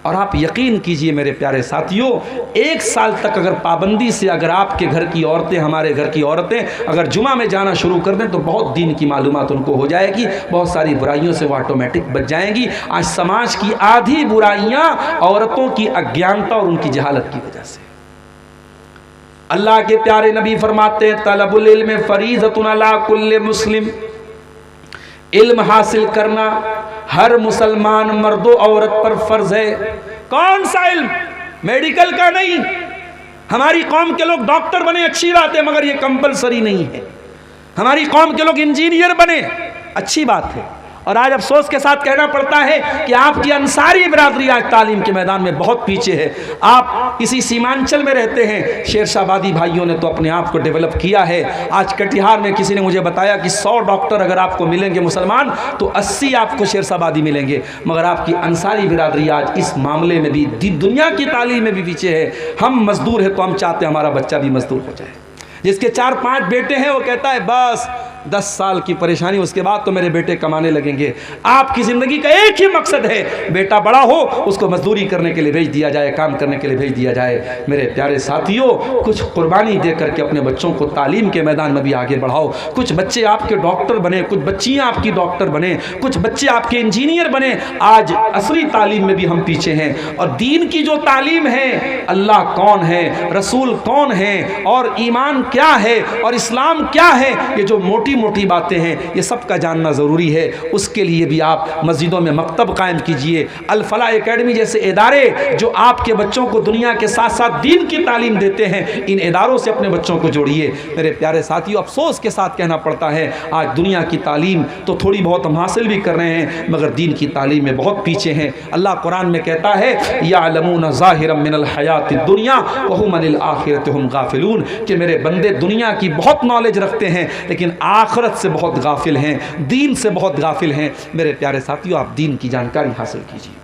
और आप यकीन कीजिए मेरे प्यारे साथियों, 1 साल तक अगर पाबंदी से अगर आपके घर की औरतें, हमारे घर की औरतें अगर जुमा में जाना शुरू कर दें तो बहुत दीन की मालूमात उनको हो जाएगी, बहुत सारी बुराइयों से वो ऑटोमेटिक बच जाएंगी। आज समाज की आधी बुराइयां औरतों की अज्ञानता और उनकी जहालत की वजह से। अल्लाह के प्यारे नबी फरमाते हैं तलबुल इल्म फरीज़तुन अला कुल्li मुस्लिम, इल्म हासिल करना हर मुसलमान मर्दो औरत पर फर्ज है। कौन सा इल्म? मेडिकल का नहीं। हमारी कौम के लोग डॉक्टर बने, अच्छी बात है, मगर ये कंपलसरी नहीं है। हमारी कौम के लोग इंजीनियर बने, अच्छी बात है, और आज अफसोस के साथ कहना पड़ता है कि आपकी अंसारी बिरादरी आज तालीम के मैदान में बहुत पीछे है। आप इसी सीमांचल में रहते हैं, शेरशाबादी भाइयों ने तो अपने आप को डेवलप किया है। आज कटिहार में किसी ने मुझे बताया कि 100 डॉक्टर अगर आपको मिलेंगे मुसलमान तो 80 आपको शेरशाबादी मिलेंगे, मगर आपकी अंसारी बिरादरी आज इस मामले में भी दुनिया की तालीम में भी पीछे है। हम मजदूर हैं तो हम चाहते हैं हमारा बच्चा भी मजदूर हो जाए। जिसके 4-5 बेटे हैं वो कहता है बस 10 साल की परेशानी, उसके बाद तो मेरे बेटे कमाने लगेंगे। आपकी ज़िंदगी का एक ही मकसद है, बेटा बड़ा हो उसको मजदूरी करने के लिए भेज दिया जाए, काम करने के लिए भेज दिया जाए। मेरे प्यारे साथियों, कुछ कुर्बानी दे करके अपने बच्चों को तालीम के मैदान में भी आगे बढ़ाओ। कुछ बच्चे आपके डॉक्टर बने, कुछ बच्चियाँ आपकी डॉक्टर बने, कुछ बच्चे आपके इंजीनियर बने। आज असली तालीम में भी हम पीछे हैं। और दीन की जो तालीम है, अल्लाह कौन है, रसूल कौन है, और ईमान क्या है, और इस्लाम क्या है, ये जो मोटी मोटी बातें हैं ये सब का जानना ज़रूरी है। उसके लिए भी आप मस्जिदों में मकतब कायम कीजिए। अल फलाह एकेडमी जैसे इदारे जो आपके बच्चों को दुनिया के साथ साथ दीन की तालीम देते हैं, इन इदारों से अपने बच्चों को जोड़िए। मेरे प्यारे साथियों, अफसोस के साथ कहना पड़ता है आज दुनिया की तालीम तो थोड़ी बहुत हम हासिल भी कर रहे हैं, मगर दीन की तालीम में बहुत पीछे हैं। अल्लाह कुरान में कहता है यालमून ज़ाहिरम मिनल हयातिद दुनिया व हुम अनिल आखिरति हुम गाफिलून, कि मेरे बंदे दुनिया की बहुत नॉलेज रखते हैं लेकिन आखिरत से बहुत गाफिल हैं, दीन से बहुत गाफिल हैं। मेरे प्यारे साथियों, आप दीन की जानकारी हासिल कीजिए।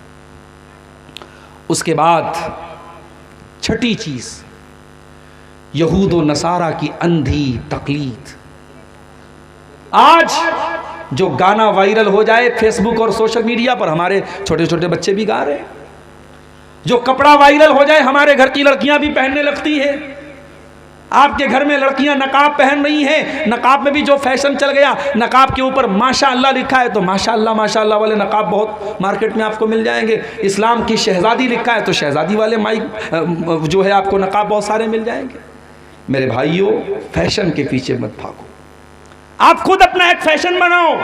उसके बाद छठी चीज, यहूद व नसारा की अंधी तकलीद। आज जो गाना वायरल हो जाए फेसबुक और सोशल मीडिया पर, हमारे छोटे छोटे बच्चे भी गा रहे हैं। जो कपड़ा वायरल हो जाए हमारे घर की लड़कियां भी पहनने लगती है। आपके घर में लड़कियां नकाब पहन रही हैं, नकाब में भी जो फैशन चल गया, नकाब के ऊपर माशाअल्लाह लिखा है तो माशाअल्लाह वाले नकाब बहुत मार्केट में आपको मिल जाएंगे। इस्लाम की शहजादी लिखा है तो शहजादी वाले माइक जो है आपको नकाब बहुत सारे मिल जाएंगे। मेरे भाइयों, फैशन के पीछे मत भागो, आप खुद अपना एक फैशन बनाओ।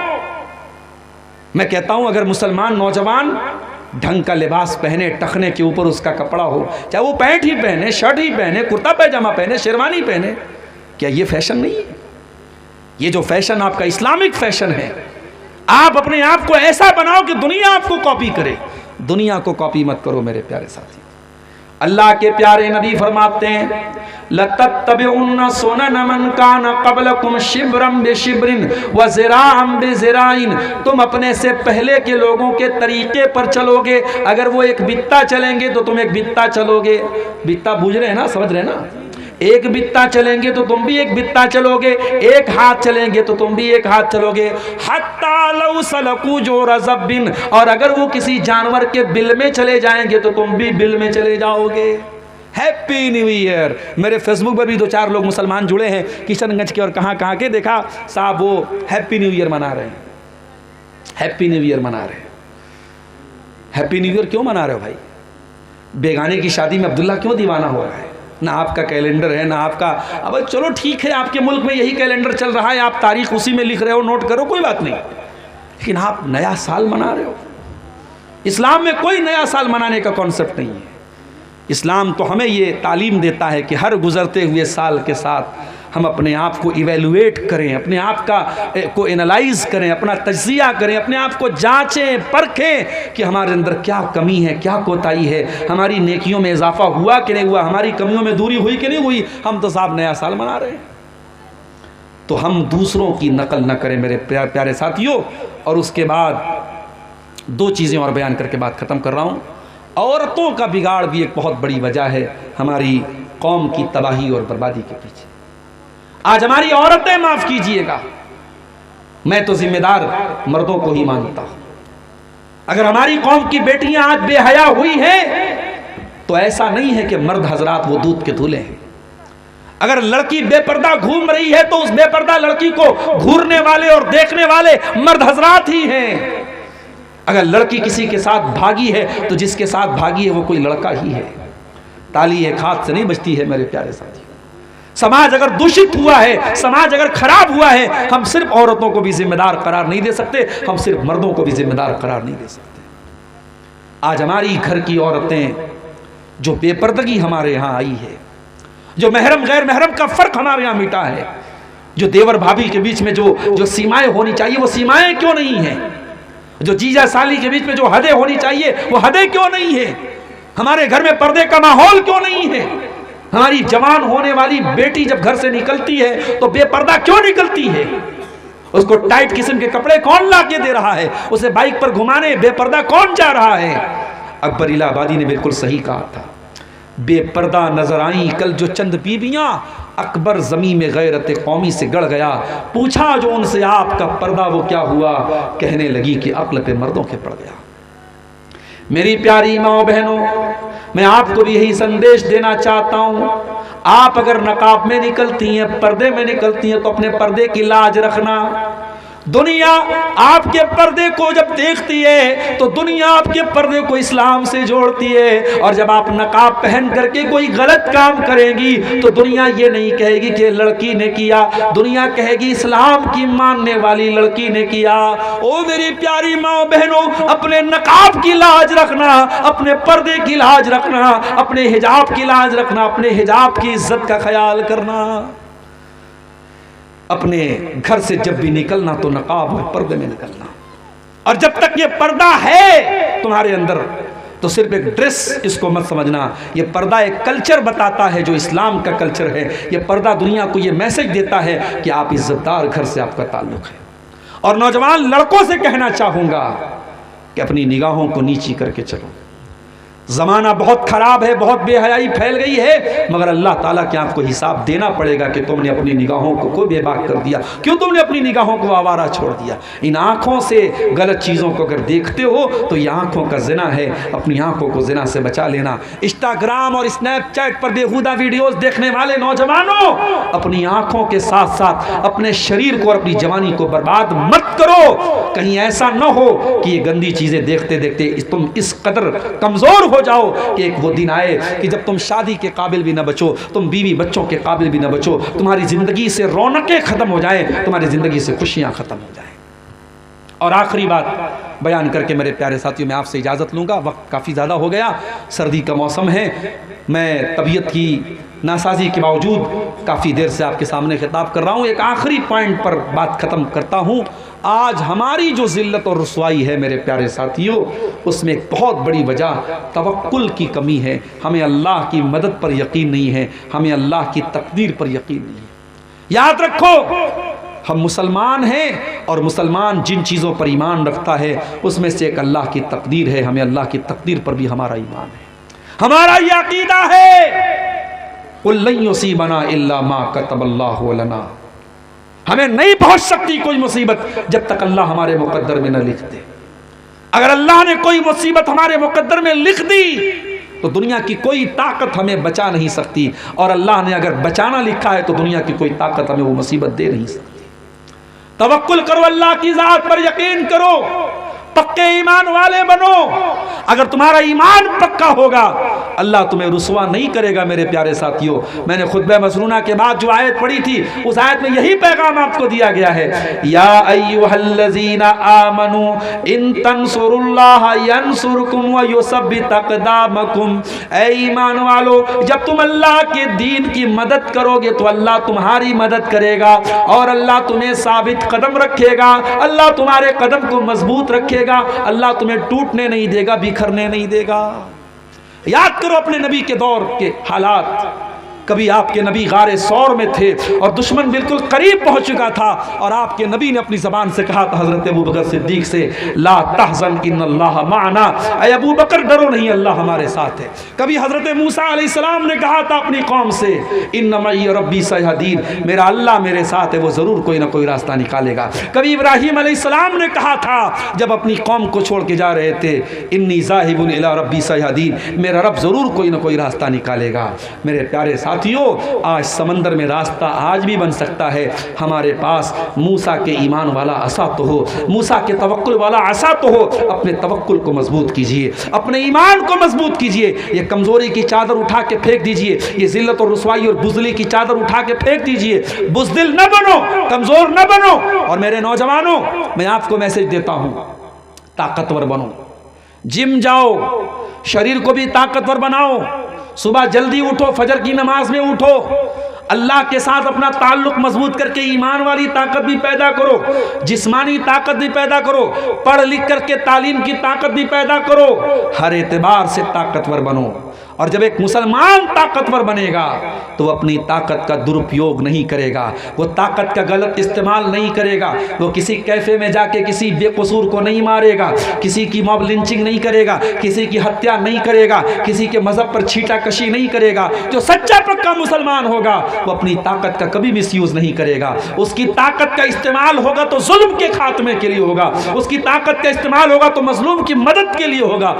मैं कहता हूं अगर मुसलमान नौजवान ढंग का लिबास पहने, टखने के ऊपर उसका कपड़ा हो, चाहे वो पैंट ही पहने, शर्ट ही पहने, कुर्ता पैजामा पहने, शेरवानी पहने, क्या ये फैशन नहीं है? ये जो फैशन आपका इस्लामिक फैशन है, आप अपने आप को ऐसा बनाओ कि दुनिया आपको कॉपी करे। दुनिया को कॉपी मत करो मेरे प्यारे साथी। अल्लाह के प्यारे नबी फरमाते हैं लतत्तबिउन्ना सुनन मन कान क़ब्लकुम शिब्रम बिशिब्रिन व ज़िराअम बिज़िराइन, तुम अपने से पहले के लोगों के तरीके पर चलोगे। अगर वो एक बित्ता चलेंगे तो तुम एक बित्ता चलोगे। बित्ता बूझ रहे हैं ना, समझ रहे हैं ना? एक बित्ता चलेंगे तो तुम भी एक बित्ता चलोगे, एक हाथ चलेंगे तो तुम भी एक हाथ चलोगे। हत्ता लौ सलकू जो रज़बिन, और अगर वो किसी जानवर के बिल में चले जाएंगे तो तुम भी बिल में चले जाओगे। Happy new year. मेरे फेसबुक पर भी 2-4 लोग मुसलमान जुड़े हैं किशनगंज के और कहाँ के, देखा साहब वो हैप्पी न्यू ईयर मना रहे हैं। हैप्पी न्यू ईयर मना रहे हैं। हैप्पी न्यू ईयर क्यों मना रहे हो भाई? बेगाने की शादी में अब्दुल्ला क्यों दीवाना हो रहा है? ना आपका कैलेंडर है ना आपका, अब चलो ठीक है आपके मुल्क में यही कैलेंडर चल रहा है, आप तारीख उसी में लिख रहे हो, नोट करो, कोई बात नहीं, लेकिन आप नया साल मना रहे हो। इस्लाम में कोई नया साल मनाने का कॉन्सेप्ट नहीं है। इस्लाम तो हमें ये तालीम देता है कि हर गुजरते हुए साल के साथ हम अपने आप को इवेलुएट करें, अपने आप को एनालाइज करें, अपना तज्जिया करें, अपने आप को जांचें परखें कि हमारे अंदर क्या कमी है, क्या कोताही है, हमारी नेकियों में इजाफा हुआ कि नहीं हुआ, हमारी कमियों में दूरी हुई कि नहीं हुई। हम तो साहब नया साल मना रहे हैं। तो हम दूसरों की नकल न करें मेरे प्यारे साथियों। और उसके बाद 2 चीज़ें और बयान करके बात ख़त्म कर रहा हूँ। औरतों का बिगाड़ भी एक बहुत बड़ी वजह है हमारी कौम की तबाही और बर्बादी के पीछे। आज हमारी औरतें, माफ कीजिएगा, मैं तो जिम्मेदार मर्दों को ही मानता हूं। अगर हमारी कौम की बेटियां आज बेहया हुई हैं तो ऐसा नहीं है कि मर्द हजरात वो दूध के धूले हैं। अगर लड़की बेपर्दा घूम रही है तो उस बेपर्दा लड़की को घूरने वाले और देखने वाले मर्द हजरात ही हैं। अगर लड़की किसी के साथ भागी है तो जिसके साथ भागी है वो कोई लड़का ही है। ताली एक हाथ से नहीं बजती है मेरे प्यारे साथी। समाज अगर दूषित हुआ है, समाज अगर खराब हुआ है, हम सिर्फ औरतों को भी जिम्मेदार करार नहीं दे सकते, हम सिर्फ मर्दों को भी जिम्मेदार करार नहीं दे सकते। आज हमारी घर की औरतें जो बेपर्दगी हमारे यहाँ आई है, जो महरम गैर महरम का फर्क हमारे यहाँ मिटा है, जो देवर भाभी के बीच में जो सीमाएं होनी चाहिए वो सीमाएं क्यों नहीं है? जो जीजा साली के बीच में जो हदें होनी चाहिए वो हदें क्यों नहीं है? हमारे घर में पर्दे का माहौल क्यों नहीं है? हमारी जवान होने वाली बेटी जब घर से निकलती है तो बेपर्दा क्यों निकलती है? उसको टाइट किस्म के कपड़े कौन ला के दे रहा है? उसे बाइक पर घुमाने बेपर्दा कौन जा रहा है? अकबर इलाहाबादी ने बिल्कुल सही कहा था, बेपर्दा नजर आई कल जो चंद बीबियां। अकबर जमी में गैरत कौमी से गड़ गया। पूछा जो उनसे आपका पर्दा वो क्या हुआ? कहने लगी कि अक्ल पे मर्दों के पड़ गया। मेरी प्यारी माओ बहनों, मैं आपको भी यही संदेश देना चाहता हूं, आप अगर नकाब में निकलती हैं, पर्दे में निकलती हैं, तो अपने पर्दे की लाज रखना। दुनिया आपके पर्दे को जब देखती है तो दुनिया आपके पर्दे को इस्लाम से जोड़ती है, और जब आप नकाब पहन करके कोई गलत काम करेंगी तो दुनिया ये नहीं कहेगी कि लड़की ने किया, दुनिया कहेगी इस्लाम की मानने वाली लड़की ने किया। ओ मेरी प्यारी माँ बहनों, अपने नकाब की लाज रखना, अपने पर्दे की लाज रखना, अपने हिजाब की लाज रखना, अपने हिजाब की इज्जत का ख्याल करना। अपने घर से जब भी निकलना तो नकाब और पर्दे में निकलना, और जब तक ये पर्दा है तुम्हारे अंदर तो सिर्फ एक ड्रेस इसको मत समझना। ये पर्दा एक कल्चर बताता है जो इस्लाम का कल्चर है। ये पर्दा दुनिया को ये मैसेज देता है कि आप इज्जतदार घर से आपका ताल्लुक है। और नौजवान लड़कों से कहना चाहूंगा कि अपनी निगाहों को नीची करके चलो। ज़माना बहुत ख़राब है, बहुत बेहयाई फैल गई है, मगर अल्लाह ताला के आपको हिसाब देना पड़ेगा कि तुमने अपनी निगाहों को बेबाक कर दिया। क्यों तुमने अपनी निगाहों को आवारा छोड़ दिया? इन आँखों से गलत चीज़ों को अगर देखते हो तो ये आँखों का ज़िना है। अपनी आँखों को ज़िना से बचा लेना। इंस्टाग्राम और स्नैपचैट पर बेहुदा वीडियोज़ देखने वाले नौजवानों, अपनी आँखों के साथ साथ अपने शरीर को और अपनी जवानी को बर्बाद मत करो। कहीं ऐसा न हो कि ये गंदी चीज़ें देखते देखते तुम इस कदर कमज़ोर हो जाओ कि एक वो दिन आए कि जब तुम शादी के काबिल भी न बचो, तुम बीवी बच्चों के काबिल भी न बचो, तुम्हारी जिंदगी से रौनकें खत्म हो जाएं, तुम्हारी जिंदगी से खुशियां खत्म हो जाएं। और आखिरी बात बयान करके मेरे प्यारे साथियों मैं आपसे इजाज़त लूँगा। वक्त काफ़ी ज़्यादा हो गया, सर्दी का मौसम है। मैं तबीयत की नासाजी के बावजूद काफ़ी देर से आपके सामने खिताब कर रहा हूँ। एक आखिरी पॉइंट पर बात ख़त्म करता हूँ। आज हमारी जो ज़िल्लत और रुसवाई है मेरे प्यारे साथियों, उसमें एक बहुत बड़ी वजह तवक्कुल की कमी है। हमें अल्लाह की मदद पर यकीन नहीं है, हमें अल्लाह की तकदीर पर यकीन नहीं है। याद रखो, हम मुसलमान हैं और मुसलमान जिन चीज़ों पर ईमान रखता है उसमें से एक अल्लाह की तकदीर है। हमें अल्लाह की तकदीर पर भी हमारा ईमान है, हमारा ये अकीदा है, कुल लन युसीबना इल्ला मा कतबल्लाहु लना। हमें नहीं पहुंच सकती कोई मुसीबत जब तक अल्लाह हमारे मुकद्दर में न लिख दे। अगर अल्लाह ने कोई मुसीबत हमारे मुकद्दर में लिख दी तो दुनिया की कोई ताकत हमें बचा नहीं सकती, और अल्लाह ने अगर बचाना लिखा है तो दुनिया की कोई ताकत हमें वो मुसीबत दे नहीं सकती। तवक्कुल करो, अल्लाह की ज़ात पर यकीन करो, पक्के ईमान वाले बनो। अगर तुम्हारा ईमान पक्का होगा अल्लाह तुम्हें रुसवा नहीं करेगा। मेरे प्यारे साथियों, मैंने खुतबा मसनूना के बाद जो आयत पढ़ी थी उस आयत में यही पैगाम आपको दिया गया है, या अय्युहल्लज़ीना आमनू इन तंसुरुल्लाह यंसुरकुम व युसब्बित अक़दामकुम। ऐ ईमान वालो, जब तुम अल्लाह के दीन की मदद करोगे तो अल्लाह तुम्हारी मदद करेगा और अल्लाह तुम्हें साबित कदम रखेगा, अल्लाह तुम्हारे कदम को मजबूत रखेगा, अल्लाह तुम्हें टूटने नहीं देगा, बिखरने नहीं देगा। याद करो अपने नबी के दौर के हालात। कभी आपके नबी गारे सौर में थे और दुश्मन बिल्कुल करीब पहुंच चुका था, और आपके नबी ने अपनी ज़बान से कहा था हज़रत अबू बकर सिद्दीक़ से, ला तहज़न इन्नल्लाह माअना, ऐ अबू बकर डरो नहीं, अल्लाह हमारे साथ है। कभी हज़रत मूसा अलैहिस्सलाम ने कहा था अपनी कौम से, इन्ना मई रब्बी सयहदीन, मेरा अल्लाह मेरे साथ है, वो ज़रूर कोई ना कोई रास्ता निकालेगा। कभी इब्राहीम अलैहिस्सलाम ने कहा था जब अपनी कौम को छोड़ के जा रहे थे, इन्नी ज़ाहिबुन इला रब्बी सयहदीन, मेरा रब ज़रूर कोई ना कोई रास्ता निकालेगा। मेरे प्यारे साथियों, आज समंदर में रास्ता आज भी बन सकता है। हमारे पास मूसा के ईमान वाला असा तो हो, मूसा के तवक्कुल वाला असा तो हो। अपने तवक्कुल को मजबूत कीजिए, अपने ईमान को मजबूत कीजिए। ये कमज़ोरी की चादर उठा के फेंक दीजिए, ये ज़िल्लत और रुसवाई और बुज़दिली की चादर उठा के फेंक दीजिए। बुज़दिल न बनो, कमज़ोर न बनो। और मेरे नौजवानों, मैं आपको मैसेज देता हूँ, ताकतवर बनो, जिम जाओ, शरीर को भी ताकतवर बनाओ, सुबह जल्दी उठो, फजर की नमाज में उठो। अल्लाह के साथ अपना ताल्लुक मजबूत करके ईमान वाली ताकत भी पैदा करो, जिस्मानी ताकत भी पैदा करो, पढ़ लिख करके तालीम की ताकत भी पैदा करो, हर एतबार से ताकतवर बनो। और जब एक मुसलमान ताकतवर बनेगा तो वो अपनी ताकत का दुरुपयोग नहीं करेगा, वो ताकत का गलत इस्तेमाल नहीं करेगा, वो किसी कैफे में जाके किसी बेकसूर को नहीं मारेगा, किसी की मॉब लिंचिंग नहीं करेगा, किसी की हत्या नहीं करेगा, किसी के मजहब पर छीटाकशी नहीं करेगा। जो सच्चा पक्का मुसलमान होगा वो अपनी ताकत का कभी मिसयूज नहीं करेगा। उसकी ताकत का इस्तेमाल होगा तो जुल्म के खात्मे के लिए होगा, उसकी ताकत का इस्तेमाल होगा तो मजलूम की मदद के लिए होगा,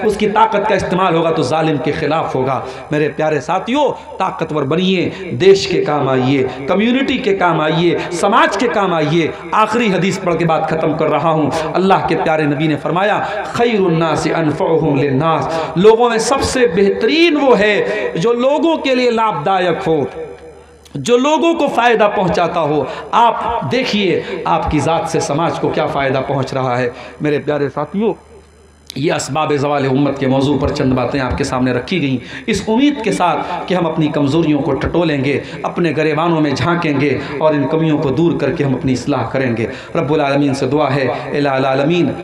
उसकी ताकत का इस्तेमाल होगा तो जालिम के खिलाफ होगा। मेरे प्यारे साथियों, ताकतवर बनिए, देश के काम आइए, कम्युनिटी के काम आइए, समाज के काम आइए। आखिरी हदीस पढ़ के बात खत्म कर रहा हूं। अल्लाह के प्यारे नबी ने फरमाया, खैरुन्नास अनफउहुम लिन्नास, लोगों में सबसे बेहतरीन वो है जो लोगों के लिए लाभदायक हो, जो लोगों को फ़ायदा पहुंचाता हो। आप देखिए आपकी ज़ात से समाज को क्या फ़ायदा पहुंच रहा है। मेरे प्यारे साथियों, ये असबाब ज़वाल उम्मत के मौजू पर चंद बातें आपके सामने रखी गई, इस उम्मीद के साथ कि हम अपनी कमज़ोरियों को टटोलेंगे, अपने गरेबानों में झांकेंगे और इन कमियों को दूर करके हम अपनी इस्लाह करेंगे। रब्बुल आलमीन से दुआ है, इलाह आलमीन